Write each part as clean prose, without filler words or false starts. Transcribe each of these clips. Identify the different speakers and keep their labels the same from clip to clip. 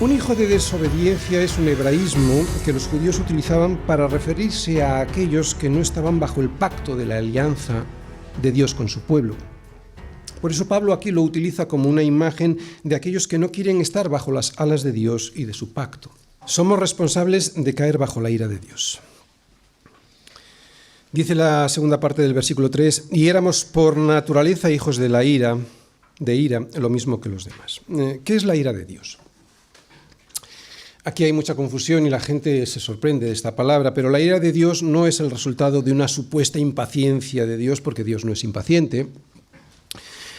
Speaker 1: Un hijo de desobediencia es un hebraísmo que los judíos utilizaban para referirse a aquellos que no estaban bajo el pacto de la alianza de Dios con su pueblo. Por eso Pablo aquí lo utiliza como una imagen de aquellos que no quieren estar bajo las alas de Dios y de su pacto. Somos responsables de caer bajo la ira de Dios. Dice la segunda parte del versículo 3, y éramos por naturaleza hijos de ira, lo mismo que los demás. ¿Qué es la ira de Dios? Aquí hay mucha confusión y la gente se sorprende de esta palabra, pero la ira de Dios no es el resultado de una supuesta impaciencia de Dios, porque Dios no es impaciente,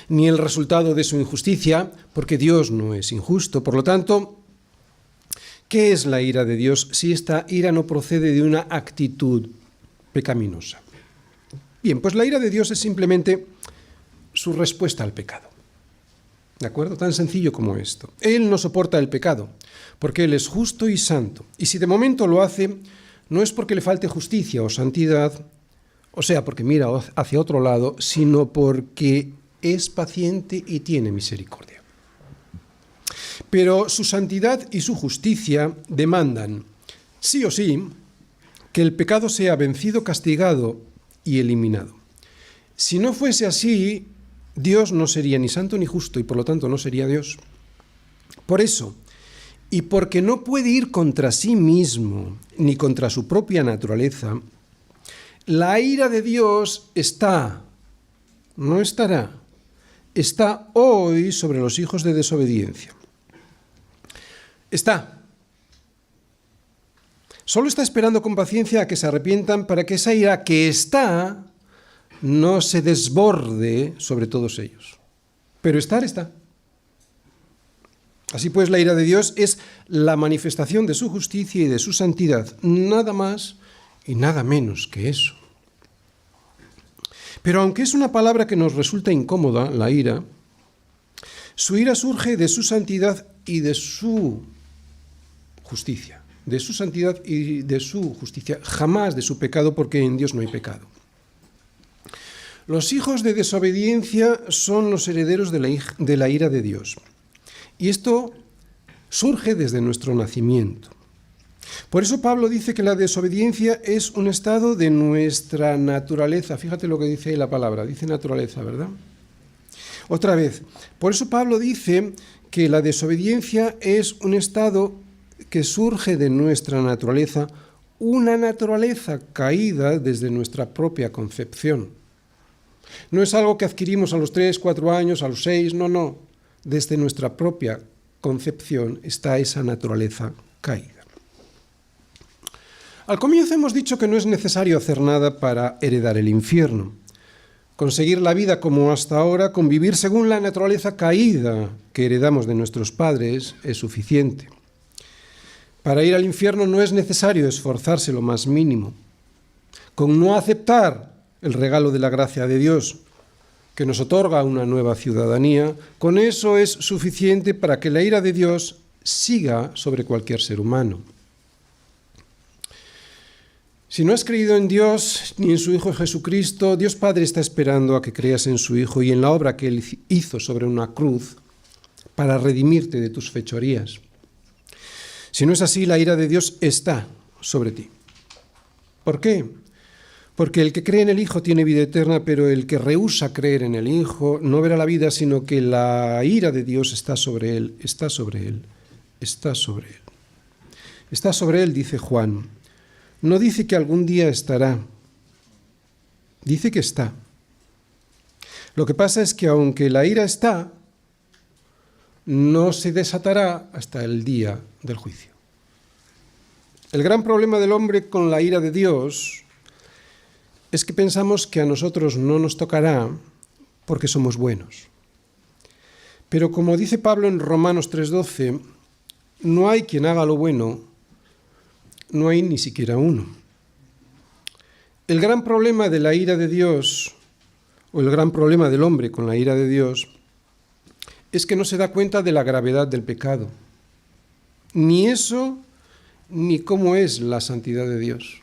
Speaker 1: ni el resultado de su injusticia, porque Dios no es injusto. Por lo tanto, ¿qué es la ira de Dios si esta ira no procede de una actitud pecaminosa? Bien, pues la ira de Dios es simplemente su respuesta al pecado. ¿De acuerdo? Tan sencillo como esto. Él no soporta el pecado, porque Él es justo y santo. Y si de momento lo hace, no es porque le falte justicia o santidad, o sea, porque mira hacia otro lado, sino porque es paciente y tiene misericordia. Pero su santidad y su justicia demandan, sí o sí, que el pecado sea vencido, castigado y eliminado. Si no fuese así, Dios no sería ni santo ni justo y por lo tanto no sería Dios. Por eso, y porque no puede ir contra sí mismo ni contra su propia naturaleza, la ira de Dios está hoy sobre los hijos de desobediencia. Solo está esperando con paciencia a que se arrepientan para que esa ira que está no se desborde sobre todos ellos. Pero está. Así pues, la ira de Dios es la manifestación de su justicia y de su santidad, nada más y nada menos que eso. Pero aunque es una palabra que nos resulta incómoda, la ira, su ira surge de su santidad y de su justicia. De su santidad y de su justicia, jamás de su pecado, porque en Dios no hay pecado. Los hijos de desobediencia son los herederos de la ira de Dios. Y esto surge desde nuestro nacimiento. Por eso Pablo dice que la desobediencia es un estado de nuestra naturaleza. Fíjate lo que dice la palabra, dice naturaleza, ¿verdad? Otra vez, por eso Pablo dice que la desobediencia es un estado que surge de nuestra naturaleza, una naturaleza caída desde nuestra propia concepción. No es algo que adquirimos a los 3, 4 años, a los 6, no. Desde nuestra propia concepción está esa naturaleza caída. Al comienzo hemos dicho que no es necesario hacer nada para heredar el infierno. Conseguir la vida como hasta ahora, convivir según la naturaleza caída que heredamos de nuestros padres, es suficiente. Para ir al infierno no es necesario esforzarse lo más mínimo. Con no aceptar el regalo de la gracia de Dios, que nos otorga una nueva ciudadanía, con eso es suficiente para que la ira de Dios siga sobre cualquier ser humano. Si no has creído en Dios ni en su Hijo Jesucristo, Dios Padre está esperando a que creas en su Hijo y en la obra que Él hizo sobre una cruz para redimirte de tus fechorías. Si no es así, la ira de Dios está sobre ti. ¿Por qué? Porque el que cree en el Hijo tiene vida eterna, pero el que rehúsa creer en el Hijo no verá la vida, sino que la ira de Dios está sobre él, está sobre él. Está sobre él, dice Juan. No dice que algún día estará, dice que está. Lo que pasa es que aunque la ira está, no se desatará hasta el día del juicio. El gran problema del hombre con la ira de Dios es que pensamos que a nosotros no nos tocará porque somos buenos. Pero como dice Pablo en Romanos 3:12, no hay quien haga lo bueno, no hay ni siquiera uno. El gran problema de la ira de Dios, o el gran problema del hombre con la ira de Dios, es que no se da cuenta de la gravedad del pecado. Ni eso, ni cómo es la santidad de Dios.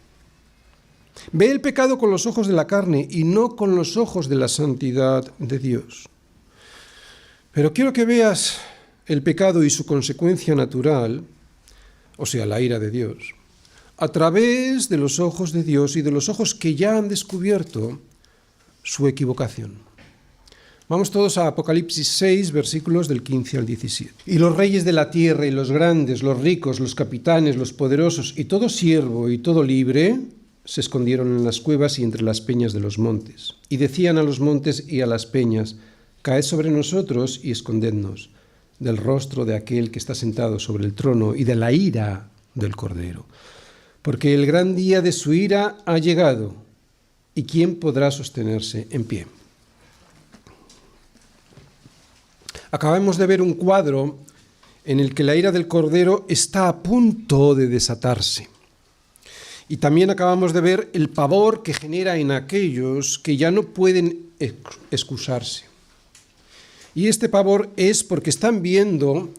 Speaker 1: Ve el pecado con los ojos de la carne y no con los ojos de la santidad de Dios. Pero quiero que veas el pecado y su consecuencia natural, o sea, la ira de Dios, a través de los ojos de Dios y de los ojos que ya han descubierto su equivocación. Vamos todos a Apocalipsis 6, versículos del 15 al 17. Y los reyes de la tierra y los grandes, los ricos, los capitanes, los poderosos y todo siervo y todo libre se escondieron en las cuevas y entre las peñas de los montes. Y decían a los montes y a las peñas: caed sobre nosotros y escondednos del rostro de aquel que está sentado sobre el trono y de la ira del Cordero. Porque el gran día de su ira ha llegado, ¿y quién podrá sostenerse en pie? Acabamos de ver un cuadro en el que la ira del Cordero está a punto de desatarse. Y también acabamos de ver el pavor que genera en aquellos que ya no pueden excusarse. Y este pavor es porque están viendo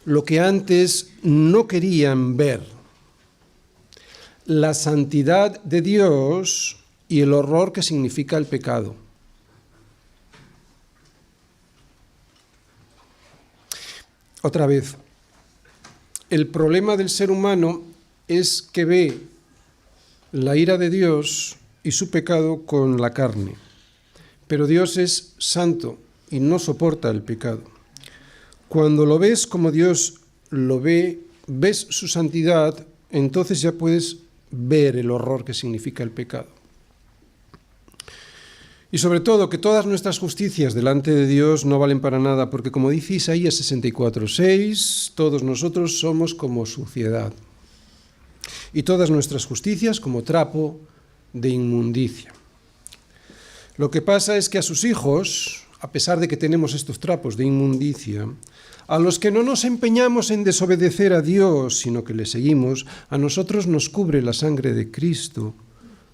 Speaker 1: lo que antes no querían ver: la santidad de Dios y el horror que significa el pecado. Otra vez, el problema del ser humano es que ve la ira de Dios y su pecado con la carne. Pero Dios es santo y no soporta el pecado. Cuando lo ves como Dios lo ve, ves su santidad, entonces ya puedes ver el horror que significa el pecado. Y sobre todo, que todas nuestras justicias delante de Dios no valen para nada, porque como dice Isaías 64:6, todos nosotros somos como suciedad, y todas nuestras justicias como trapo de inmundicia. Lo que pasa es que a sus hijos, a pesar de que tenemos estos trapos de inmundicia, a los que no nos empeñamos en desobedecer a Dios, sino que le seguimos, a nosotros nos cubre la sangre de Cristo,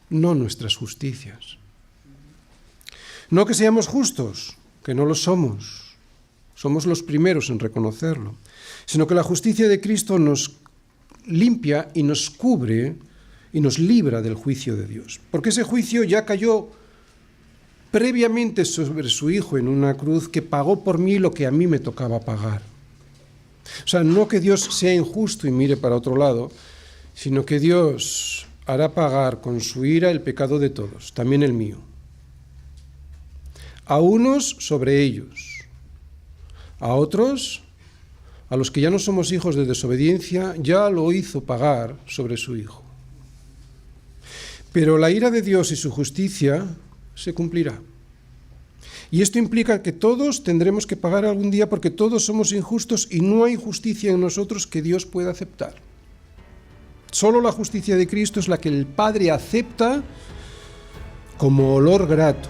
Speaker 1: no nuestras justicias. No que seamos justos, que no lo somos los primeros en reconocerlo, sino que la justicia de Cristo nos limpia y nos cubre y nos libra del juicio de Dios. Porque ese juicio ya cayó previamente sobre su Hijo en una cruz, que pagó por mí lo que a mí me tocaba pagar. O sea, no que Dios sea injusto y mire para otro lado, sino que Dios hará pagar con su ira el pecado de todos, también el mío. A unos sobre ellos, a otros, a los que ya no somos hijos de desobediencia, ya lo hizo pagar sobre su Hijo. Pero la ira de Dios y su justicia se cumplirá. Y esto implica que todos tendremos que pagar algún día, porque todos somos injustos y no hay justicia en nosotros que Dios pueda aceptar. Solo la justicia de Cristo es la que el Padre acepta como olor grato.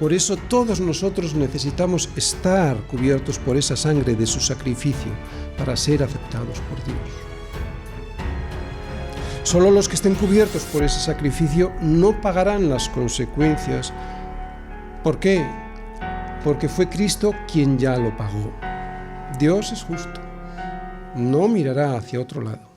Speaker 1: Por eso todos nosotros necesitamos estar cubiertos por esa sangre de su sacrificio para ser aceptados por Dios. Solo los que estén cubiertos por ese sacrificio no pagarán las consecuencias. ¿Por qué? Porque fue Cristo quien ya lo pagó. Dios es justo, no mirará hacia otro lado.